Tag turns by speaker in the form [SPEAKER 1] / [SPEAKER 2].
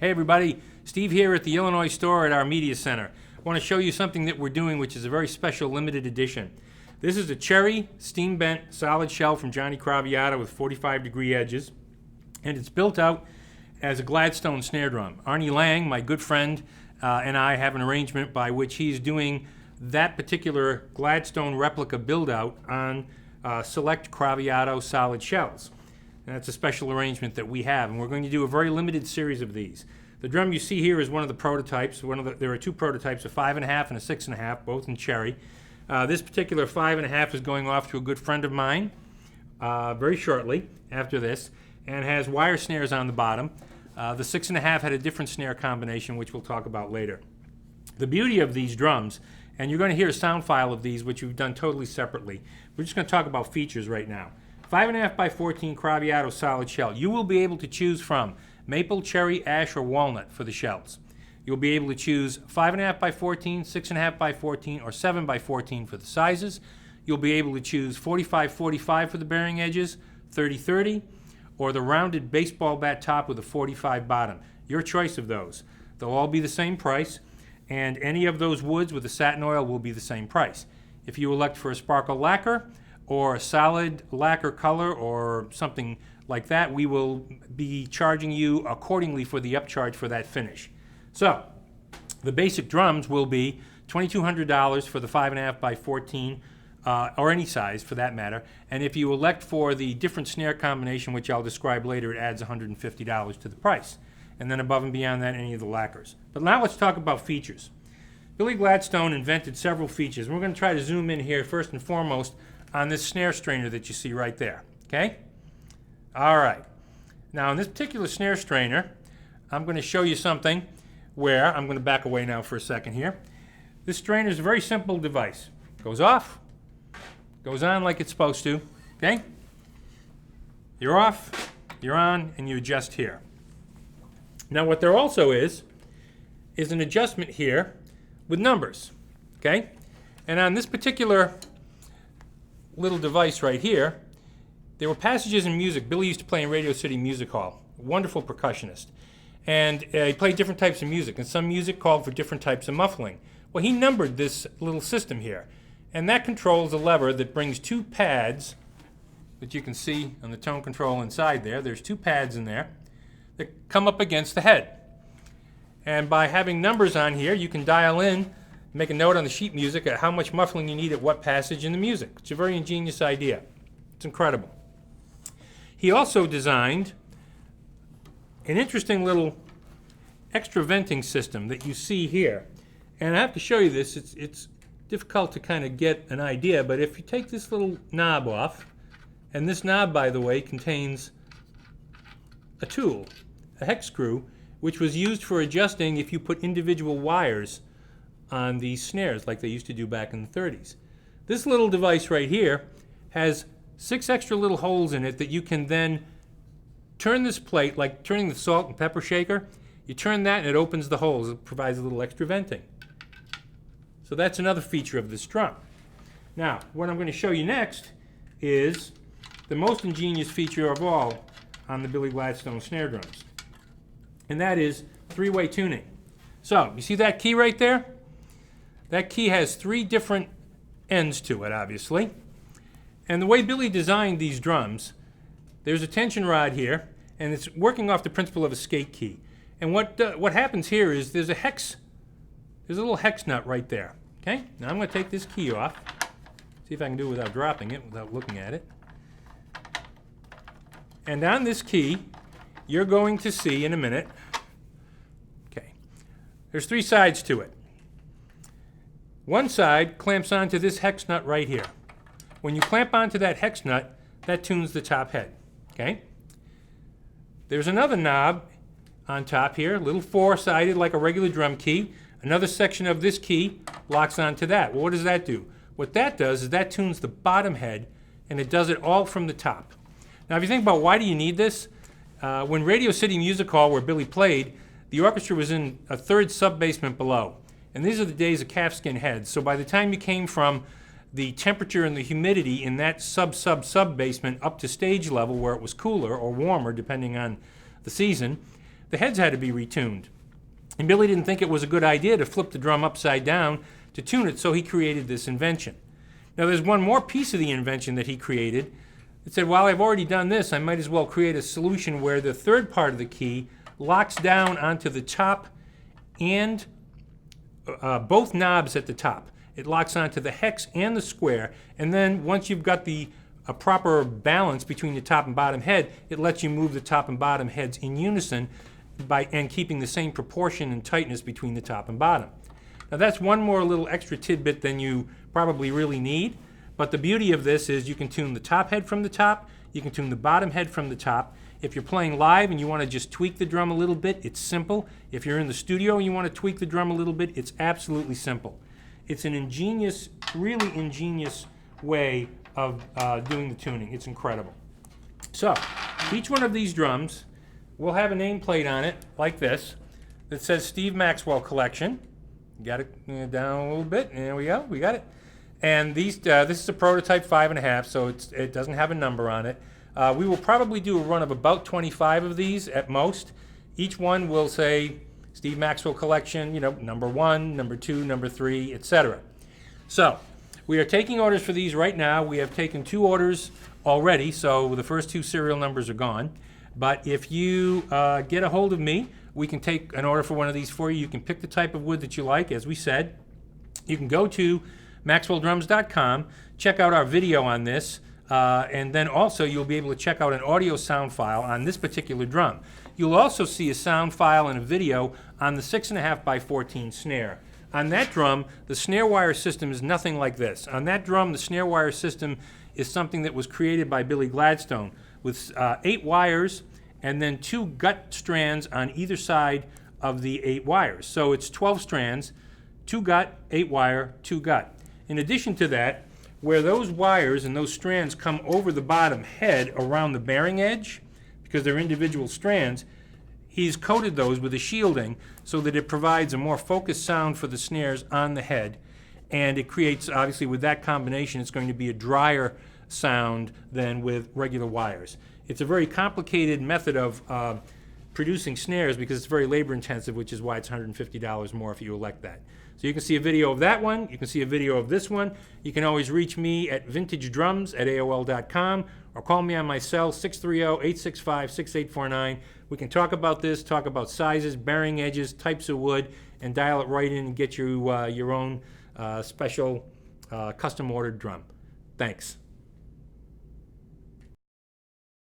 [SPEAKER 1] Hey everybody, Steve here at the Illinois store at our media center. I want to show you something that we're doing which is a very special limited edition. This is a cherry steam bent solid shell from Johnny Craviotto with 45-degree edges, and it's built out as a Gladstone snare drum. Arnie Lang, my good friend, and I have an arrangement by which he's doing that particular Gladstone replica build out on select Craviotto solid shells. And that's a special arrangement that we have, and we're going to do a very limited series of these. The drum you see here is one of the prototypes. There are two prototypes, a 5.5 and a 6.5, both in cherry. This particular 5.5 is going off to a good friend of mine very shortly after this, and has wire snares on the bottom. The 6.5 had a different snare combination, which we'll talk about later. The beauty of these drums, and you're going to hear a sound file of these, which we've done totally separately. We're just going to talk about features right now. 5.5 by 14 Craviotto solid shell. You will be able to choose from maple, cherry, ash, or walnut for the shells. You'll be able to choose 5.5 by 14, 6.5 by 14, or 7 by 14 for the sizes. You'll be able to choose 45-45 for the bearing edges, 30-30, or the rounded baseball bat top with a 45 bottom. Your choice of those. They'll all be the same price, and any of those woods with the satin oil will be the same price. If you elect for a sparkle lacquer, or a solid lacquer color or something like that, we will be charging you accordingly for the upcharge for that finish. So the basic drums will be $2,200 for the 5.5 by 14 or any size for that matter, and if you elect for the different snare combination, which I'll describe later, it adds $150 to the price, and then above and beyond that, any of the lacquers. But now let's talk about features. Billy Gladstone invented several features. We're going to try to zoom in here first and foremost on this snare strainer that you see right there, okay? All right. Now, in this particular snare strainer, I'm going to show you something where, I'm going to back away now for a second here. This strainer is a very simple device. Goes off, goes on like it's supposed to, okay? You're off, you're on, and you adjust here. Now, what there also is an adjustment here with numbers, okay? And on this particular little device right here, there were passages in music. Billy used to play in Radio City Music Hall, a wonderful percussionist. And he played different types of music, and some music called for different types of muffling. Well, he numbered this little system here, and that controls a lever that brings two pads that you can see on the tone control inside there. There's two pads in there that come up against the head. And by having numbers on here, you can dial in, make a note on the sheet music at how much muffling you need at what passage in the music. It's a very ingenious idea. It's incredible. He also designed an interesting little extra venting system that you see here. And I have to show you this. It's difficult to kind of get an idea, but if you take this little knob off, and this knob, by the way, contains a tool, a hex screw, which was used for adjusting if you put individual wires on these snares like they used to do back in the 30s. This little device right here has 6 extra little holes in it that you can then turn this plate, like turning the salt and pepper shaker. You turn that and it opens the holes. It provides a little extra venting. So that's another feature of this drum. Now, what I'm going to show you next is the most ingenious feature of all on the Billy Gladstone snare drums, and that is three-way tuning. So, you see that key right there? That key has 3 different ends to it, obviously. And the way Billy designed these drums, there's a tension rod here, and it's working off the principle of a skate key. And what happens here is there's a little hex nut right there. Okay? Now I'm going to take this key off, see if I can do it without dropping it, without looking at it. And on this key, you're going to see in a minute, okay, there's 3 sides to it. One side clamps onto this hex nut right here. When you clamp onto that hex nut, that tunes the top head, okay? There's another knob on top here, a little 4-sided like a regular drum key. Another section of this key locks onto that. Well, what does that do? What that does is that tunes the bottom head, and it does it all from the top. Now, if you think about why do you need this, when Radio City Music Hall, where Billy played, the orchestra was in a 3rd sub-basement below. And these are the days of calfskin heads. So by the time you came from the temperature and the humidity in that sub-basement up to stage level where it was cooler or warmer, depending on the season, the heads had to be retuned. And Billy didn't think it was a good idea to flip the drum upside down to tune it, so he created this invention. Now there's one more piece of the invention that he created. It said, well, I've already done this, I might as well create a solution where the third part of the key locks down onto the top and both knobs at the top. It locks onto the hex and the square, and then once you've got a proper balance between the top and bottom head, it lets you move the top and bottom heads in unison and keeping the same proportion and tightness between the top and bottom. Now that's one more little extra tidbit than you probably really need, but the beauty of this is you can tune the top head from the top, you can tune the bottom head from the top. If you're playing live and you want to just tweak the drum a little bit, it's simple. If you're in the studio and you want to tweak the drum a little bit, it's absolutely simple. It's an ingenious, really ingenious way of doing the tuning. It's incredible. So each one of these drums will have a nameplate on it like this that says Steve Maxwell Collection. Got it down a little bit. There we go. We got it. And these, this is a prototype 5.5, so it doesn't have a number on it. We will probably do a run of about 25 of these at most. Each one will say Steve Maxwell Collection, number 1, number 2, number 3, etc. So we are taking orders for these right now. We have taken 2 orders already, so the first 2 serial numbers are gone. But if you get a hold of me, we can take an order for one of these for you. You can pick the type of wood that you like, as we said. You can go to maxwelldrums.com, check out our video on this, and then also you'll be able to check out an audio sound file on this particular drum. You'll also see a sound file and a video on the 6.5 by 14 snare. On that drum, the snare wire system is nothing like this. On that drum, the snare wire system is something that was created by Billy Gladstone with 8 wires and then 2 gut strands on either side of the 8 wires. So it's 12 strands, 2 gut, 8 wire, 2 gut. In addition to that, where those wires and those strands come over the bottom head around the bearing edge, because they're individual strands, he's coated those with a shielding so that it provides a more focused sound for the snares on the head. And it creates, obviously with that combination, it's going to be a drier sound than with regular wires. It's a very complicated method of producing snares because it's very labor intensive, which is why it's $150 more if you elect that. So you can see a video of that one, you can see a video of this one. You can always reach me at vintagedrums@aol.com or call me on my cell 630-865-6849. We can talk about this, talk about sizes, bearing edges, types of wood, and dial it right in and get you your own special custom ordered drum. Thanks.